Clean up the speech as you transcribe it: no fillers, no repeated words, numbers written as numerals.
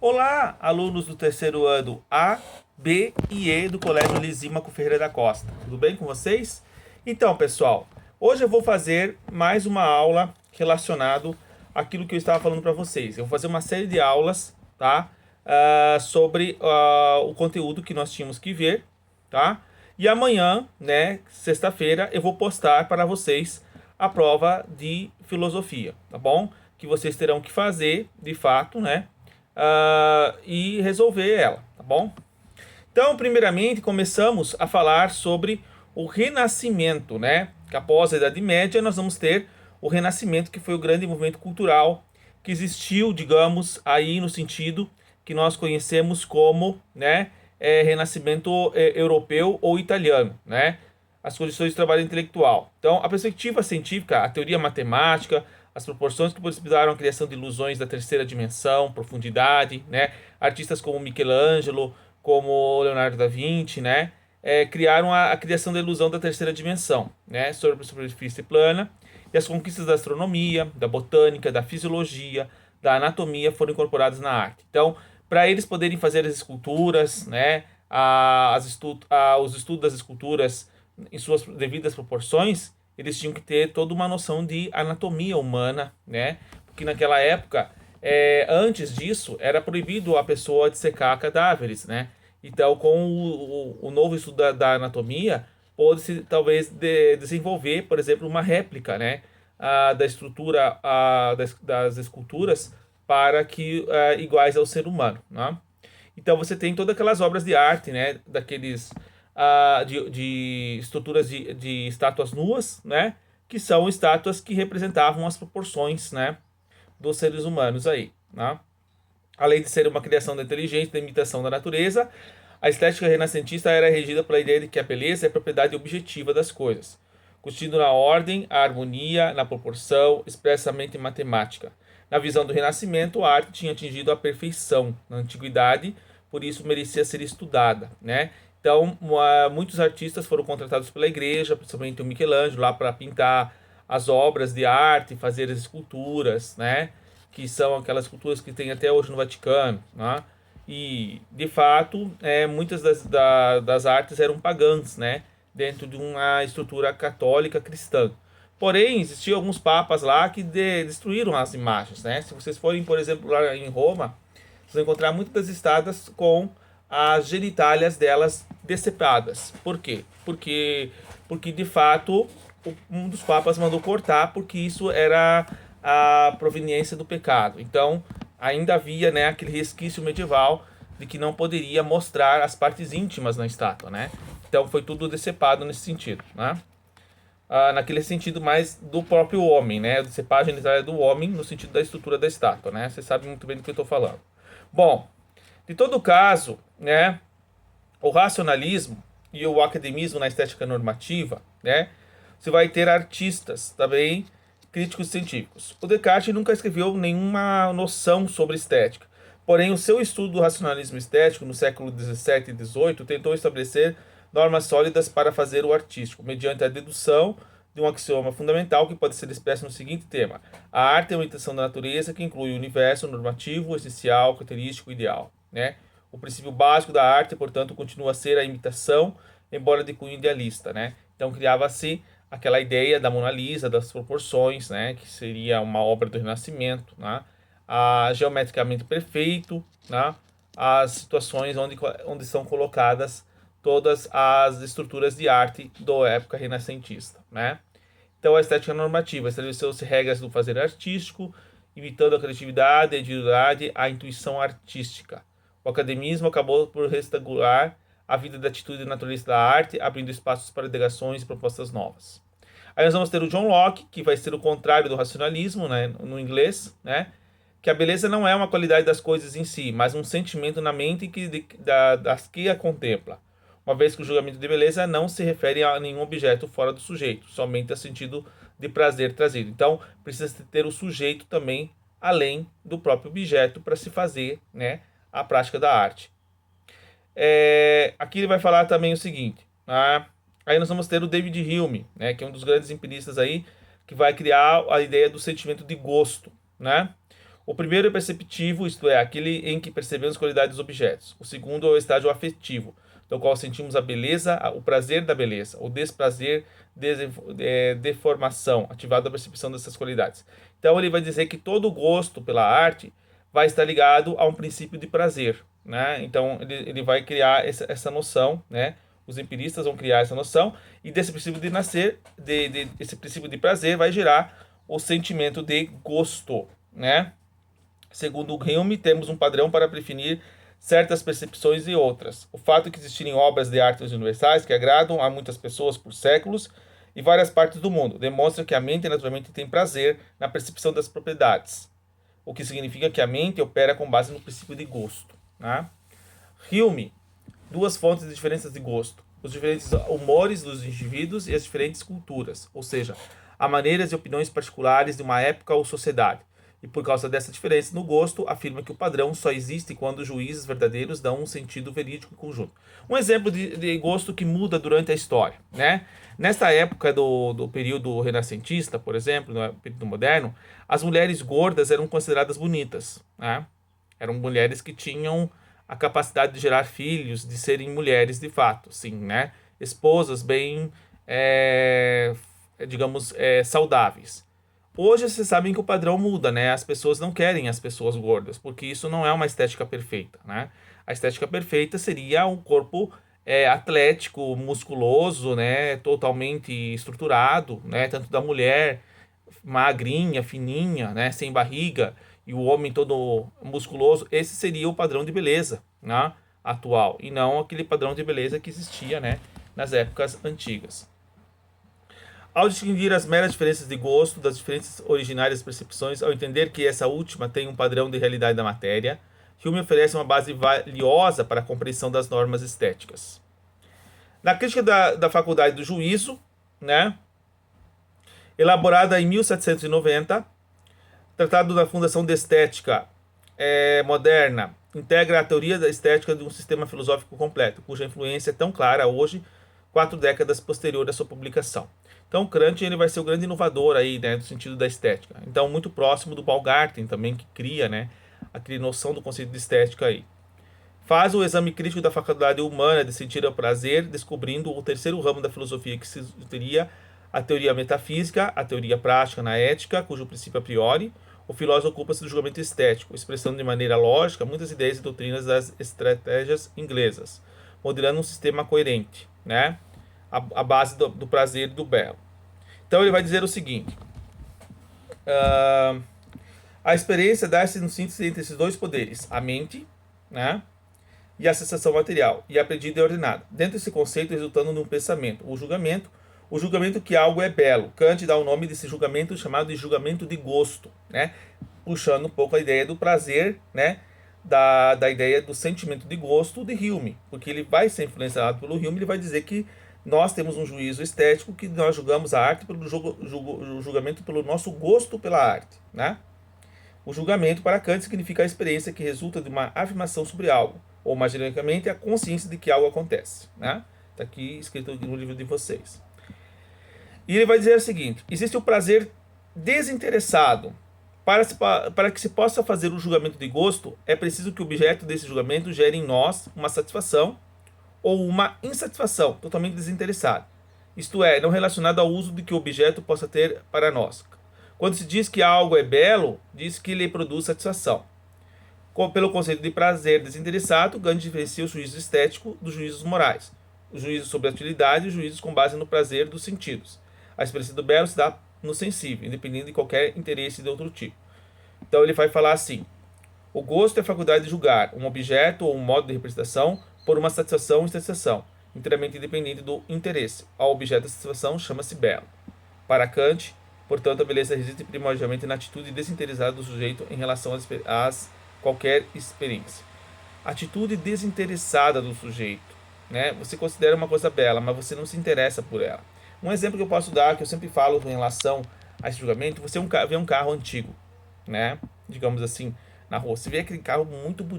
Olá, alunos do terceiro ano A, B e E do Colégio Lisímaco Ferreira da Costa. Tudo bem com vocês? Então, pessoal, hoje eu vou fazer mais uma aula relacionado àquilo que eu estava falando para vocês. Eu vou fazer uma série de aulas, tá? Sobre o conteúdo que nós tínhamos que ver, tá? E amanhã, né, sexta-feira, eu vou postar para vocês a prova de filosofia, tá bom? Que vocês terão que fazer, de fato, né? E resolver ela, tá bom? Então, primeiramente, começamos a falar sobre o Renascimento, né? Que após a Idade Média nós vamos ter o Renascimento, que foi o grande movimento cultural que existiu, digamos, aí no sentido que nós conhecemos como, né, Renascimento europeu ou italiano, né? As condições de trabalho intelectual. Então, a perspectiva científica, a teoria matemática, as proporções que possibilitaram a criação de ilusões da terceira dimensão, profundidade, né? Artistas como Michelangelo, como Leonardo da Vinci, né? Criaram a criação da ilusão da terceira dimensão, né? Sobre a superfície plana. E as conquistas da astronomia, da botânica, da fisiologia, da anatomia foram incorporadas na arte. Então, para eles poderem fazer as esculturas, né? Os estudos das esculturas em suas devidas proporções, eles tinham que ter toda uma noção de anatomia humana, né? Porque naquela época, antes disso, era proibido a pessoa dissecar cadáveres, né? Então, com o novo estudo da anatomia, pôde-se talvez desenvolver, por exemplo, uma réplica, né? Da estrutura das esculturas para que iguais ao ser humano, né? Então você tem todas aquelas obras de arte, né? Daqueles de estruturas de estátuas nuas, né? Que são estátuas que representavam as proporções, né? Dos seres humanos aí, né? Além de ser uma criação da inteligência, da imitação da natureza, a estética renascentista era regida pela ideia de que a beleza é a propriedade objetiva das coisas, constituindo na ordem, a harmonia, na proporção, expressamente em matemática. Na visão do Renascimento, a arte tinha atingido a perfeição na antiguidade, por isso merecia ser estudada, né? Então, muitos artistas foram contratados pela igreja, principalmente o Michelangelo, lá para pintar as obras de arte, fazer as esculturas, né? Que são aquelas esculturas que tem até hoje no Vaticano, né? E, de fato, muitas das artes eram pagãs, né? Dentro de uma estrutura católica cristã. Porém, existiam alguns papas lá que destruíram as imagens, né? Se vocês forem, por exemplo, lá em Roma, vocês vão encontrar muitas estátuas com as genitálias delas decepadas. Por quê? Porque de fato, um dos papas mandou cortar, porque isso era a proveniência do pecado. Então, ainda havia, né, aquele resquício medieval de que não poderia mostrar as partes íntimas na estátua, né? Então, foi tudo decepado nesse sentido, né? Naquele sentido mais do próprio homem, né? Decepar a genitália do homem no sentido da estrutura da estátua, né? Você sabe muito bem do que eu estou falando. Bom, de todo caso, né, o racionalismo e o academismo na estética normativa, né, você vai ter artistas também, críticos científicos. O Descartes nunca escreveu nenhuma noção sobre estética, porém o seu estudo do racionalismo estético no século XVII e XVIII tentou estabelecer normas sólidas para fazer o artístico, mediante a dedução de um axioma fundamental que pode ser expresso no seguinte tema: a arte é uma imitação da natureza que inclui o universo normativo, essencial, característico, ideal, né? O princípio básico da arte, portanto, continua a ser a imitação, embora de cunho idealista, né? Então criava-se aquela ideia da Mona Lisa, das proporções, né? Que seria uma obra do Renascimento, né? Geometricamente perfeito, né? As situações onde são colocadas todas as estruturas de arte da época renascentista, né? Então a estética normativa estabeleceu-se regras do fazer artístico, imitando a criatividade, a individualidade, a intuição artística. O academismo acabou por restaurar a vida da atitude naturalista da arte, abrindo espaços para delegações e propostas novas. Aí nós vamos ter o John Locke, que vai ser o contrário do racionalismo, né, no inglês, né, que a beleza não é uma qualidade das coisas em si, mas um sentimento na mente das que a contempla, uma vez que o julgamento de beleza não se refere a nenhum objeto fora do sujeito, somente a sentido de prazer trazido. Então, precisa ter o sujeito também, além do próprio objeto, para se fazer, né, a prática da arte. Aqui ele vai falar também o seguinte, né? Aí nós vamos ter o David Hume, né, que é um dos grandes empiristas aí, que vai criar a ideia do sentimento de gosto, né? O primeiro é perceptivo, isto é, aquele em que percebemos a qualidade dos objetos. O segundo é o estágio afetivo, no qual sentimos a beleza, o prazer da beleza, o desprazer, deformação, ativado a percepção dessas qualidades. Então ele vai dizer que todo gosto pela arte vai estar ligado a um princípio de prazer, né? Então ele vai criar essa noção, né? Os empiristas vão criar essa noção, e desse princípio de nascer, esse princípio de prazer vai gerar o sentimento de gosto, né? Segundo o Hume, temos um padrão para definir certas percepções e outras. O fato de que existirem obras de arte universais que agradam a muitas pessoas por séculos e várias partes do mundo demonstra que a mente naturalmente tem prazer na percepção das propriedades, o que significa que a mente opera com base no princípio de gosto, né? Hume, duas fontes de diferenças de gosto: os diferentes humores dos indivíduos e as diferentes culturas, ou seja, há maneiras e opiniões particulares de uma época ou sociedade. E por causa dessa diferença no gosto, afirma que o padrão só existe quando os juízes verdadeiros dão um sentido verídico e conjunto. Um exemplo de gosto que muda durante a história, né? Nesta época do período renascentista, por exemplo, no período moderno, as mulheres gordas eram consideradas bonitas, né? Eram mulheres que tinham a capacidade de gerar filhos, de serem mulheres de fato, sim, né? Esposas bem, saudáveis. Hoje vocês sabem que o padrão muda, né? As pessoas não querem as pessoas gordas, porque isso não é uma estética perfeita, né? A estética perfeita seria um corpo atlético, musculoso, né? Totalmente estruturado, né? Tanto da mulher, magrinha, fininha, né? Sem barriga, e o homem todo musculoso. Esse seria o padrão de beleza, né? Atual, e não aquele padrão de beleza que existia, né? Nas épocas antigas. Ao distinguir as meras diferenças de gosto das diferentes originárias percepções, ao entender que essa última tem um padrão de realidade da matéria, Hume oferece uma base valiosa para a compreensão das normas estéticas. Na crítica da faculdade do juízo, né, elaborada em 1790, Tratado da Fundação de Estética Moderna integra a teoria da estética de um sistema filosófico completo, cuja influência é tão clara hoje, 4 décadas posterior à sua publicação. Então, Kant ele vai ser o grande inovador aí, né, no sentido da estética. Então, muito próximo do Baumgarten também, que cria, né, aquela noção do conceito de estética aí. Faz o exame crítico da faculdade humana de sentir o prazer, descobrindo o terceiro ramo da filosofia, que seria a teoria metafísica, a teoria prática na ética, cujo princípio a priori, o filósofo ocupa-se do julgamento estético, expressando de maneira lógica muitas ideias e doutrinas das estratégias inglesas, modelando um sistema coerente, né, a base do prazer e do belo. Então ele vai dizer o seguinte: a experiência dá-se no síntese entre esses dois poderes, a mente, né, e a sensação material, e aprendida e ordenada. Dentro desse conceito, resultando num pensamento, o julgamento que algo é belo. Kant dá o nome desse julgamento chamado de julgamento de gosto, né, puxando um pouco a ideia do prazer, né, da ideia do sentimento de gosto de Hume, porque ele vai ser influenciado pelo Hume. Ele vai dizer que nós temos um juízo estético, que nós julgamos a arte pelo julgamento pelo nosso gosto pela arte, né? O julgamento para Kant significa a experiência que resulta de uma afirmação sobre algo, ou mais genericamente a consciência de que algo acontece, né? Está aqui escrito no livro de vocês. E ele vai dizer o seguinte: existe o prazer desinteressado. Para que se possa fazer o julgamento de gosto, é preciso que o objeto desse julgamento gere em nós uma satisfação ou uma insatisfação totalmente desinteressada, isto é, não relacionado ao uso de que o objeto possa ter para nós. Quando se diz que algo é belo, diz que lhe produz satisfação. Pelo conceito de prazer desinteressado, Kant diferencia o juízo estético dos juízos morais, os juízos sobre a utilidade e os juízos com base no prazer dos sentidos. A experiência do belo se dá no sensível, independente de qualquer interesse de outro tipo. Então ele vai falar assim: o gosto é a faculdade de julgar um objeto ou um modo de representação por uma satisfação ou insatisfação, inteiramente independente do interesse. Ao objeto da satisfação chama-se belo. Para Kant, portanto, a beleza reside primordialmente na atitude desinteressada do sujeito em relação a qualquer experiência. Atitude desinteressada do sujeito, né? Você considera uma coisa bela, mas você não se interessa por ela. Um exemplo que eu posso dar, que eu sempre falo em relação a esse julgamento: você vê um carro antigo, né? Digamos assim, na rua. Você vê aquele carro muito bonito,